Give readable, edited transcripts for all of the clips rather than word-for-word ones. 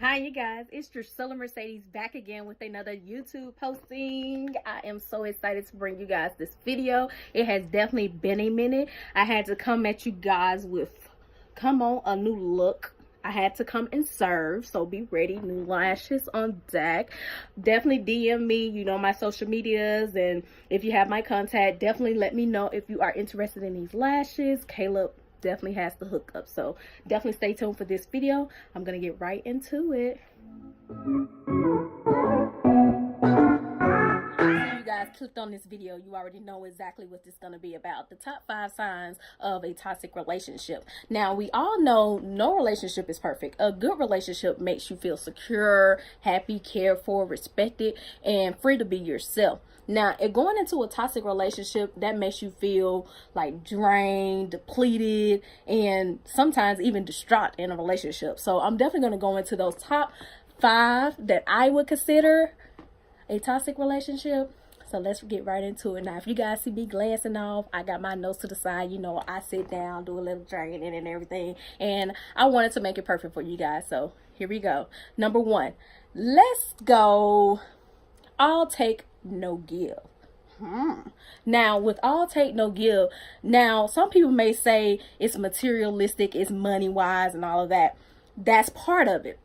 Hi you guys, it's Drucilla Mercedes back again with another YouTube posting. I am so excited to bring you guys this video. It has definitely been a minute. I had to come at you guys with a new look. I had to come and serve, so be ready. New lashes on deck. Definitely DM me, you know, my social medias, and if you have my contact, definitely let me know if you are interested in these lashes. Caleb definitely has the hookup, so definitely stay tuned for this video. I'm gonna get right into it. You guys clicked on this video, you already know exactly what this is going to be about. The top 5 signs of a toxic relationship. Now, we all know no relationship is perfect. A good relationship makes you feel secure, happy, cared for, respected, and free to be yourself. Now, if going into a toxic relationship, that makes you feel like drained, depleted, and sometimes even distraught in a relationship. So I'm definitely going to go into those top 5 that I would consider a toxic relationship. So let's get right into it. Now, if you guys see me glancing off, I got my notes to the side. You know, I sit down, do a little draining and everything. And I wanted to make it perfect for you guys. So here we go. Number 1, let's go all take, no give. Now, with all take, no give, now some people may say it's materialistic, it's money wise and all of that. That's part of it,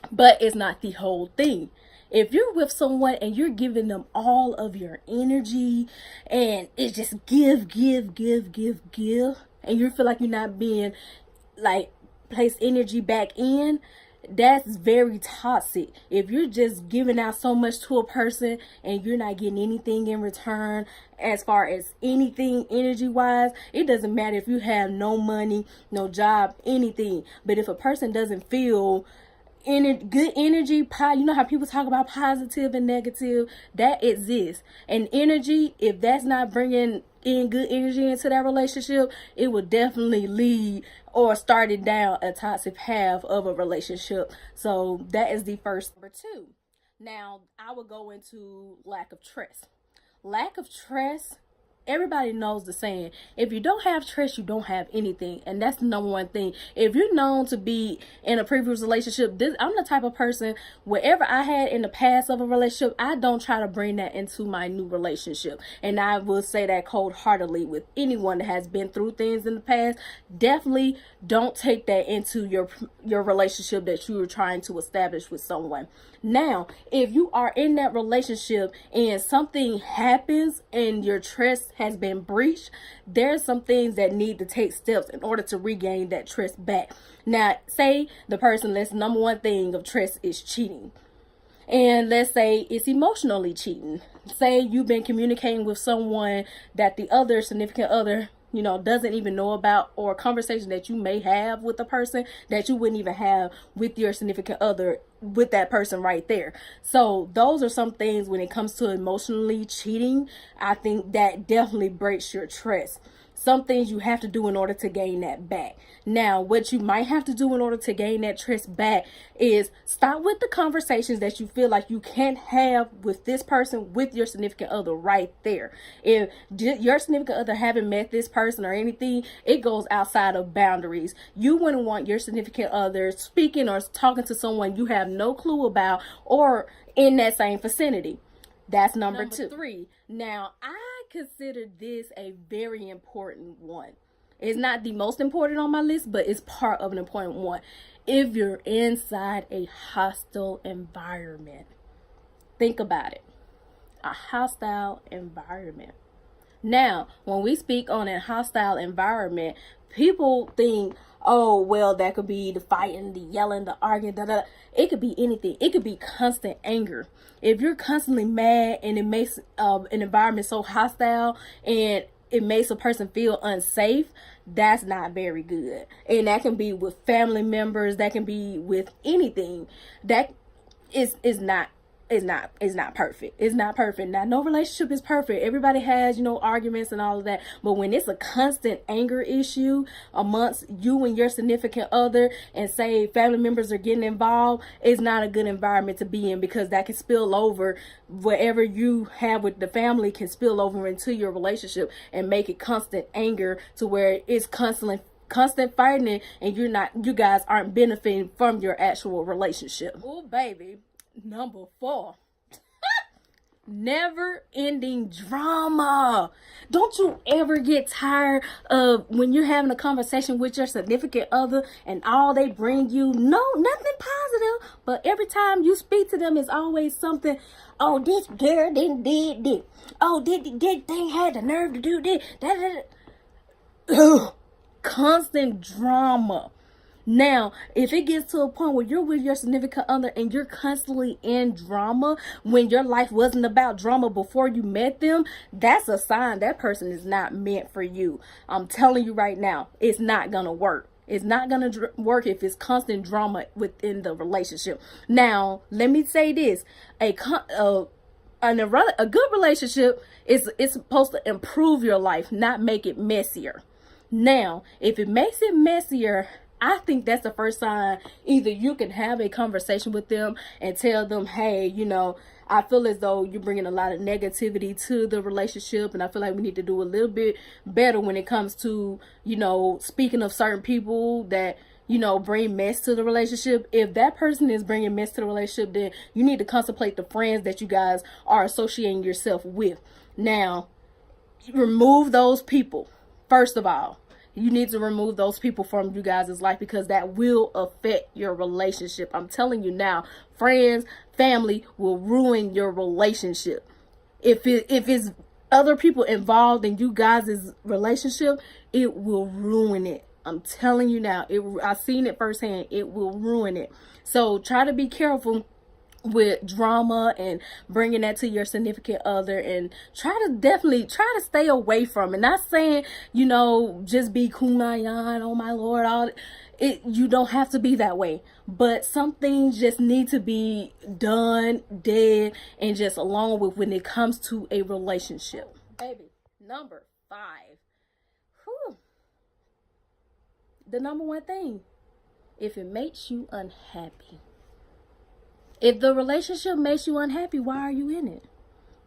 but it's not the whole thing. If you're with someone and you're giving them all of your energy and it's just give, and you feel like you're not being like place energy back in, that's very toxic. If you're just giving out so much to a person and you're not getting anything in return as far as anything energy wise, it doesn't matter if you have no money, no job, anything. But if a person doesn't feel good energy, you know how people talk about positive and negative, that exists. And energy, if that's not bringing in good energy into that relationship, it will definitely lead or start it down a toxic path of a relationship. So that is the first. Number 2, now I will go into lack of trust. Lack of trust, everybody knows the saying, if you don't have trust, you don't have anything. And that's the number 1 thing. If you're known to be in a previous relationship, I'm the type of person, whatever I had in the past of a relationship, I don't try to bring that into my new relationship. And I will say that cold-heartedly with anyone that has been through things in the past. Definitely don't take that into your relationship that you are trying to establish with someone. Now, if you are in that relationship and something happens and your trust has been breached, there's some things that need to take steps in order to regain that trust back. Now, say the person, let's number 1 thing of trust is cheating. And let's say it's emotionally cheating. Say you've been communicating with someone that the other significant other, you know, doesn't even know about, or a conversation that you may have with a person that you wouldn't even have with your significant other with that person right there. So those are some things when it comes to emotionally cheating, I think that definitely breaks your trust. Some things you have to do in order to gain that back. Now, what you might have to do in order to gain that trust back is stop with the conversations that you feel like you can't have with this person, with your significant other right there. If your significant other haven't met this person or anything, it goes outside of boundaries. You wouldn't want your significant other speaking or talking to someone you have no clue about or in that same vicinity. That's number 2. 3. Now, I consider this a very important one. It's not the most important on my list, but it's part of an important one. If you're inside a hostile environment, think about it. A hostile environment. Now, when we speak on a hostile environment, people think, oh, well, that could be the fighting, the yelling, the arguing, It could be anything. It could be constant anger. If you're constantly mad and it makes an environment so hostile and it makes a person feel unsafe, that's not very good. And that can be with family members. That can be with anything. That is not perfect. It's not perfect. Now, no relationship is perfect. Everybody has, you know, arguments and all of that. But when it's a constant anger issue amongst you and your significant other, and say family members are getting involved, it's not a good environment to be in, because that can spill over. Whatever you have with the family can spill over into your relationship and make it constant anger to where it's constantly constant fighting and you guys aren't benefiting from your actual relationship. Oh, baby. Number 4. Never ending drama. Don't you ever get tired of when you're having a conversation with your significant other and all they bring you, nothing positive, but every time you speak to them is always something. Oh, this girl did this. Oh, this thing had the nerve to do this. Ugh. Constant drama. Now, if it gets to a point where you're with your significant other and you're constantly in drama when your life wasn't about drama before you met them, that's a sign that person is not meant for you. I'm telling you right now, it's not gonna work. It's not gonna work if it's constant drama within the relationship. Now, let me say this: a good relationship is supposed to improve your life, not make it messier. Now, if it makes it messier, I think that's the first sign. Either you can have a conversation with them and tell them, hey, I feel as though you're bringing a lot of negativity to the relationship, and I feel like we need to do a little bit better when it comes to, speaking of certain people that, bring mess to the relationship. If that person is bringing mess to the relationship, then you need to contemplate the friends that you guys are associating yourself with. Now, remove those people. First of all, you need to remove those people from you guys' life because that will affect your relationship. I'm telling you now, friends, family will ruin your relationship. If it's other people involved in you guys' relationship, it will ruin it. I'm telling you now, I've seen it firsthand. It will ruin it. So try to be careful with drama and bringing that to your significant other, and try to stay away from it. Not saying, just be kumbaya, oh my Lord, you don't have to be that way, but some things just need to be done, dead, and just along with when it comes to a relationship. Baby, number 5. The number 1 thing, if it makes you unhappy. If the relationship makes you unhappy, why are you in it?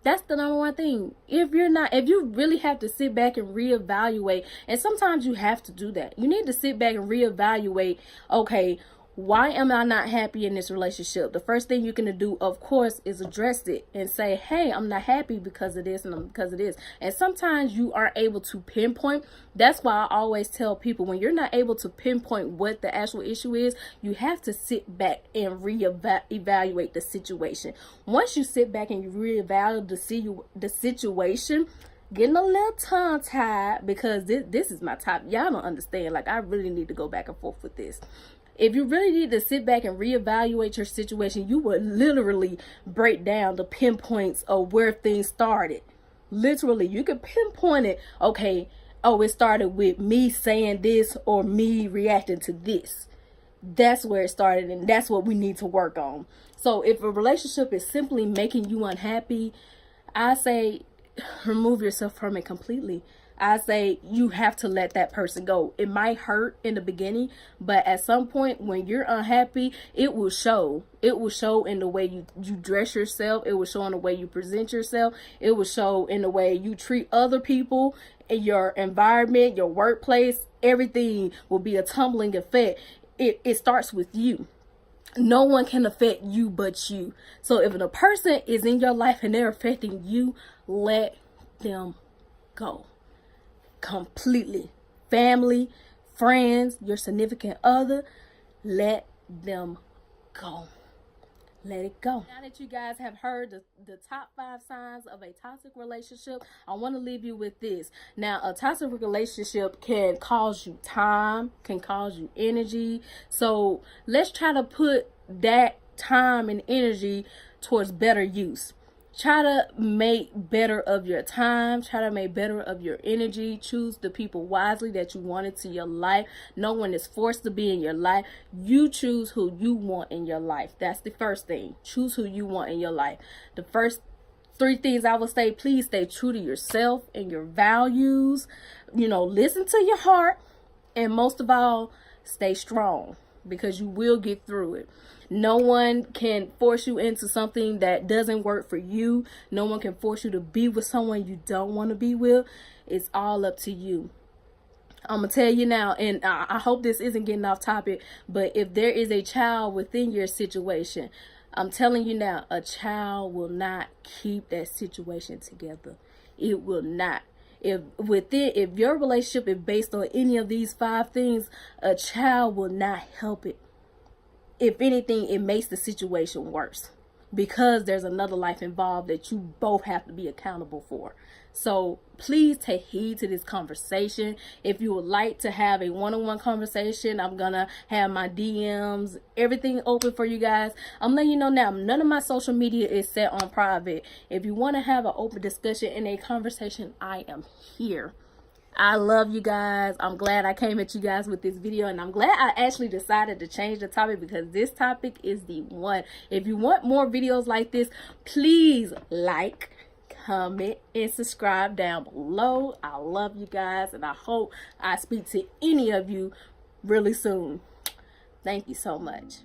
That's the number 1 thing. If you really have to sit back and reevaluate, and sometimes you have to do that. You need to sit back and reevaluate, okay, why am I not happy in this relationship? The first thing you can do, of course, is address it and say, hey, I'm not happy because of this and because of this. And sometimes you aren't able to pinpoint. That's why I always tell people, when you're not able to pinpoint what the actual issue is, you have to sit back and reevaluate the situation. Once you sit back and you reevaluate the situation, getting a little tongue-tied, because this is my top. Y'all don't understand. Like, I really need to go back and forth with this. If you really need to sit back and reevaluate your situation, you would literally break down the pinpoints of where things started. Literally, you could pinpoint it. Okay, it started with me saying this or me reacting to this. That's where it started, and that's what we need to work on. So if a relationship is simply making you unhappy, I say remove yourself from it completely. I say you have to let that person go. It might hurt in the beginning, but at some point when you're unhappy, it will show. It will show in the way you dress yourself. It will show in the way you present yourself. It will show in the way you treat other people, in your environment, your workplace. Everything will be a tumbling effect. It starts with you. No one can affect you but you. So if a person is in your life and they're affecting you, let them go. Completely. Family, friends, your significant other, let them go. Let it go. Now that you guys have heard the top 5 signs of a toxic relationship, I want to leave you with this. Now, a toxic relationship can cause you time, can cause you energy. So let's try to put that time and energy towards better use. Try to make better of your time. Try to make better of your energy. Choose the people wisely that you want into your life. No one is forced to be in your life. You choose who you want in your life. That's the first thing. Choose who you want in your life. The first 3 things I would say, please stay true to yourself and your values. Listen to your heart. And most of all, stay strong, because you will get through it. No one can force you into something that doesn't work for you. No one can force you to be with someone you don't want to be with. It's all up to you. I'm gonna tell you now, and I hope this isn't getting off topic, but if there is a child within your situation, I'm telling you now, a child will not keep that situation together. It will not. If your relationship is based on any of these 5 things, a child will not help it. If anything, it makes the situation worse, because there's another life involved that you both have to be accountable for. So please take heed to this conversation. If you would like to have a one-on-one conversation, I'm gonna have my DMs, everything open for you guys. I'm letting you know now, none of my social media is set on private. If you want to have an open discussion and a conversation, I am here. I love you guys. I'm glad I came at you guys with this video, and I'm glad I actually decided to change the topic, because this topic is the one. If you want more videos like this, please like, comment, and subscribe down below. I love you guys, and I hope I speak to any of you really soon. Thank you so much.